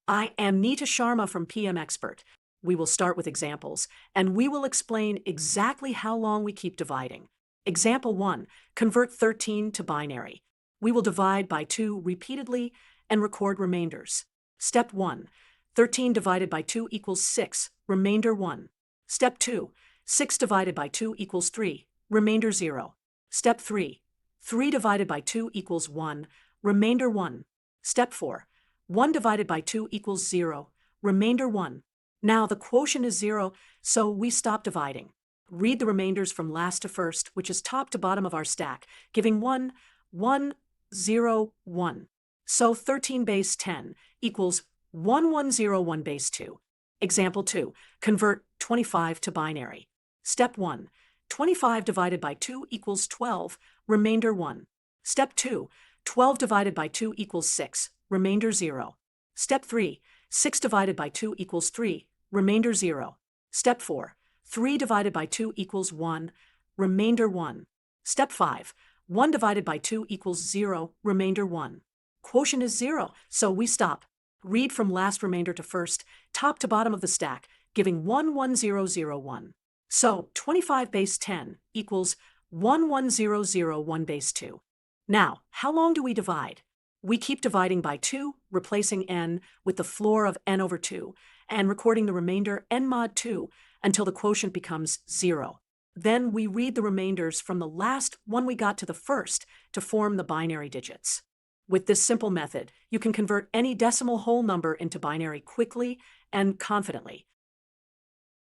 I am Neeta Sharma from PM Expert. We will start with examples, and we will explain exactly how long we keep dividing. Example 1. Convert 13 to binary. We will divide by 2 repeatedly and record remainders. Step 1. 13 divided by 2 equals 6, remainder 1. Step 2. 6 divided by 2 equals 3, remainder 0. Step 3. 3 divided by 2 equals 1, remainder 1. Step 4. 1 divided by 2 equals 0, remainder 1. Now the quotient is 0, so we stop dividing. Read the remainders from last to first, which is top to bottom of our stack, giving 1, 1, 0, 1. So 13 base 10 equals 1101 base 2. Example 2. Convert 25 to binary. Step 1. 25 divided by 2 equals 12, remainder 1. Step 2. 12 divided by 2 equals 6, remainder 0. Step 3. 6 divided by 2 equals 3, remainder 0. Step 4. 3 divided by 2 equals 1, remainder 1. Step 5. 1 divided by 2 equals 0, remainder 1. Quotient is 0, so we stop. Read from last remainder to first, top to bottom of the stack, giving 11001. So 25 base 10 equals 11001 base 2. Now, how long do we divide? We keep dividing by 2, replacing n with the floor of n over 2, and recording the remainder n mod 2 until the quotient becomes 0. Then we read the remainders from the last one we got to the first to form the binary digits. With this simple method, you can convert any decimal whole number into binary quickly and confidently.